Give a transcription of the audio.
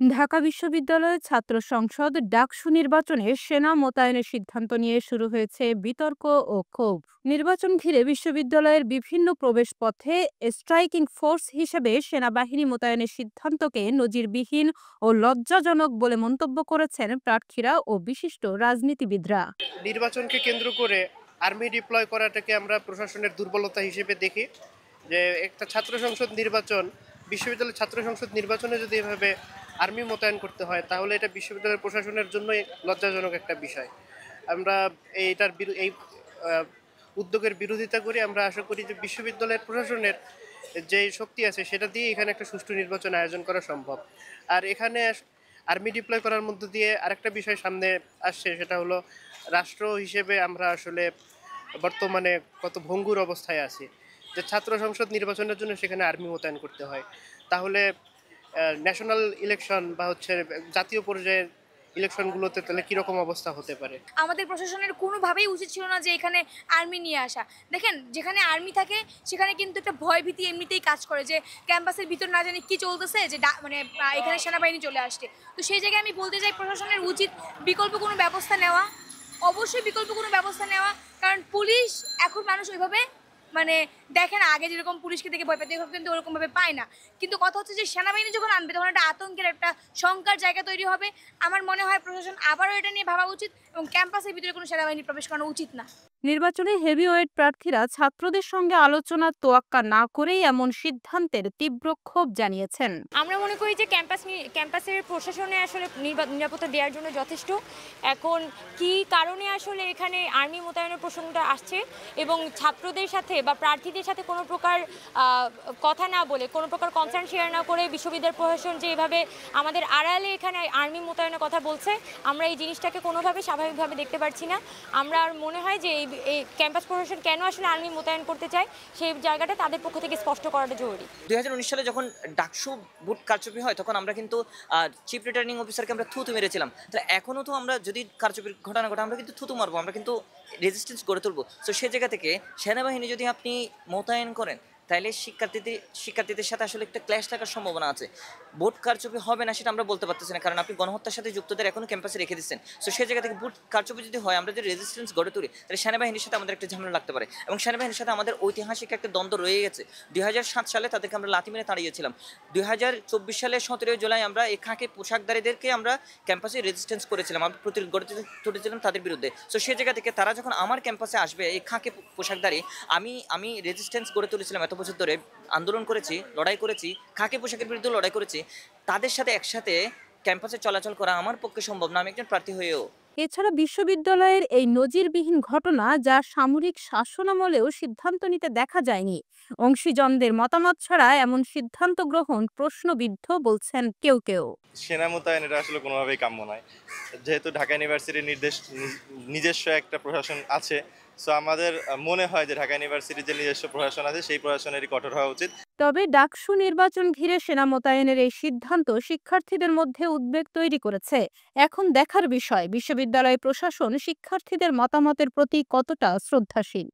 ঢাকা বিশ্ববিদ্যালয়ের ছাত্র সংসদ ডাকসু নির্বাচনে সেনা মোতায়েনের সিদ্ধান্ত নিয়ে শুরু হয়েছে বিতর্ক ও ক্ষোভ। নির্বাচন ঘিরে বিশ্ববিদ্যালয়ের বিভিন্ন প্রবেশপথে স্ট্রাইকিং ফোর্স হিসেবে সেনাবাহিনী মোতায়েনের সিদ্ধান্তকে নজিরবিহীন ও লজ্জাজনক বলে মন্তব্য করেছেন প্রার্থীরা ও বিশিষ্ট রাজনীতিবিদরা। নির্বাচনকে কেন্দ্র করে আর্মি ডিপ্লয় করাটাকে আমরা প্রশাসনের দুর্বলতা হিসেবে দেখি। যে একটা ছাত্র সংসদ নির্বাচন, বিশ্ববিদ্যালয়ের ছাত্র সংসদ নির্বাচনে যদি এভাবে আর্মি মোতায়েন করতে হয়, তাহলে এটা বিশ্ববিদ্যালয়ের প্রশাসনের জন্যই লজ্জাজনক একটা বিষয়। আমরা এই আহ, উদ্যোগের বিরোধিতা করি। আমরা আশা করি যে বিশ্ববিদ্যালয়ের প্রশাসনের যে শক্তি আছে সেটা দিয়ে এখানে একটা সুষ্ঠু নির্বাচন আয়োজন করা সম্ভব। আর এখানে আর্মি ডিপ্লয় করার মধ্য দিয়ে আরেকটা বিষয় সামনে আসছে, সেটা হলো রাষ্ট্র হিসেবে আমরা আসলে বর্তমানে কত ভঙ্গুর অবস্থায় আছি। যে ছাত্র সংসদ নির্বাচনের জন্য সেখানে আর্মি মোতায়েন করতে হয়, তাহলে ন্যাশনাল ইলেকশন বা হচ্ছে জাতীয় পর্যায়ের ইলেকশনগুলোতে তাহলে কীরকম অবস্থা হতে পারে। আমাদের প্রশাসনের কোনোভাবেই উচিত ছিল না যে এখানে আর্মি নিয়ে আসা। দেখেন, যেখানে আর্মি থাকে সেখানে কিন্তু একটা ভয় ভীতি এমনিতেই কাজ করে, যে ক্যাম্পাসের ভিতর না জানি কি চলতেছে, যে মানে এখানে সেনাবাহিনী চলে আসছে। তো সেই জায়গায় আমি বলতে চাই, প্রশাসনের উচিত বিকল্প কোনো ব্যবস্থা নেওয়া, অবশ্যই বিকল্প কোনো ব্যবস্থা নেওয়া। কারণ পুলিশ এখন মানুষ ওইভাবে মানে দেখে না, আগে যেরকম পুলিশকে দেখে ভয় পেতে, এখন কিন্তু ওরকমভাবে পায় না। কিন্তু কথা হচ্ছে যে সেনাবাহিনী যখন আনবে তখন একটা আতঙ্কের, একটা শঙ্কার জায়গা তৈরি হবে। আমার মনে হয় প্রশাসন আবারও এটা নিয়ে ভাবা উচিত এবং ক্যাম্পাসের ভিতরে কোনো সেনাবাহিনী প্রবেশ করানো উচিত না। নির্বাচনে হেভিওয়েট প্রার্থীরা ছাত্রদের সঙ্গে আলোচনার তোয়াক্কা না করেই এমন সিদ্ধান্তের তীব্র ক্ষোভ জানিয়েছেন। আমরা মনে করি যে ক্যাম্পাসের প্রশাসনে আসলে নিরাপত্তা দেওয়ার জন্য যথেষ্ট। এখন কি কারণে আসলে এখানে আর্মি মোতায়েনের প্রসঙ্গটা আসছে এবং ছাত্রদের সাথে বা প্রার্থীদের সাথে কোনো প্রকার কথা না বলে, কোনো প্রকার কনসার্ন শেয়ার না করে বিশ্ববিদ্যালয় প্রশাসন যে এভাবে আমাদের আড়ালে এখানে আর্মি মোতায়েনের কথা বলছে, আমরা এই জিনিসটাকে কোনোভাবে স্বাভাবিকভাবে দেখতে পারছি না। আমরা মনে হয় যে এই ক্যাম্পাস প্রশাসন কেন আসলে আর্মি মোতায়েন করতে চায়, সেই জায়গাটা তাদের পক্ষ থেকে স্পষ্ট করাটা জরুরি। 2019 সালে যখন ডাকসু বুট কারচুপি হয়, তখন আমরা কিন্তু চিফ রিটার্নিং অফিসারকে আমরা থুতু মেরেছিলাম। তাহলে এখনও তো আমরা যদি কারচুপির ঘটনা ঘটে, আমরা কিন্তু থুতু মারবো, আমরা কিন্তু রেজিস্ট্যান্স গড়ে তুলবো। সো সে জায়গা থেকে সেনাবাহিনী যদি আপনি মোতায়েন করেন, তাহলে শিক্ষার্থীদের সাথে আসলে একটা ক্ল্যাশ থাকার সম্ভাবনা আছে। বুট কারচুপি হবে না সেটা আমরা বলতে পারতেছি না, কারণ আপনি গণহত্যার সাথে যুক্তদের এখনও ক্যাম্পাসে রেখে দিচ্ছেন। সো সেই জায়গা থেকে বুট কারচুপি যদি হয়, আমরা যদি রেজিস্ট্যান্স গড়ে তুলি, তাহলে সেনাবাহিনীর সাথে আমাদের একটা ঝামেলা লাগতে পারে। এবং সেনাবাহিনীর সাথে আমাদের ঐতিহাসিক একটা দ্বন্দ্ব রয়ে গেছে। 2007 সালে তাদেরকে আমরা লাথি মেরে তাড়িয়েছিলাম। 2024 সালে 17 জুলাই আমরা এই খাঁকে পোশাকধারীদেরকে আমরা ক্যাম্পাসে রেজিস্ট্যান্স করেছিলাম, আমরা প্রতিরোধ গড়ে তুলেছিলাম তাদের বিরুদ্ধে। সো সেই জায়গা থেকে তারা যখন আমার ক্যাম্পাসে আসবে, এই খাঁকে পোশাকধারী, আমি রেজিস্ট্যান্স গড়ে তুলেছিলাম, এত বছর ধরে আন্দোলন করেছি, লড়াই করেছি, খাকি পোশাকের বিরুদ্ধে লড়াই করেছি, তাদের সাথে একসাথে ক্যাম্পাসে চলাচল করা আমার পক্ষে সম্ভব না, আমি একজন প্রার্থী হয়েও। এছাড়া বিশ্ববিদ্যালয়ের এই নজিরবিহীন ঘটনা, যা সামরিক শাসনামলেও সিদ্ধান্ত নিতে দেখা যায়নি, অংশীজনদের মতামত ছাড়া এমন সিদ্ধান্ত গ্রহণ প্রশ্নবিদ্ধ বলছেন কেউ কেউ। সেনা মোতায়েন এটা আসলে কোনোভাবেই কাম্য নয়। যেহেতু ঢাকা ইউনিভার্সিটির নিজস্ব একটা প্রশাসন আছে, সো আমাদের মনে হয় যে ঢাকা ইউনিভার্সিটির যে নিজস্ব প্রশাসন আছে, সেই প্রশাসনেরই কঠোর হওয়া উচিত। তবে ডাকসু নির্বাচন ঘিরে সেনা মোতায়েনের এই সিদ্ধান্ত শিক্ষার্থীদের মধ্যে উদ্বেগ তৈরি করেছে। এখন দেখার বিষয় বিশ্ববিদ্যালয় প্রশাসন শিক্ষার্থীদের মতামতের প্রতি কতটা শ্রদ্ধাশীল।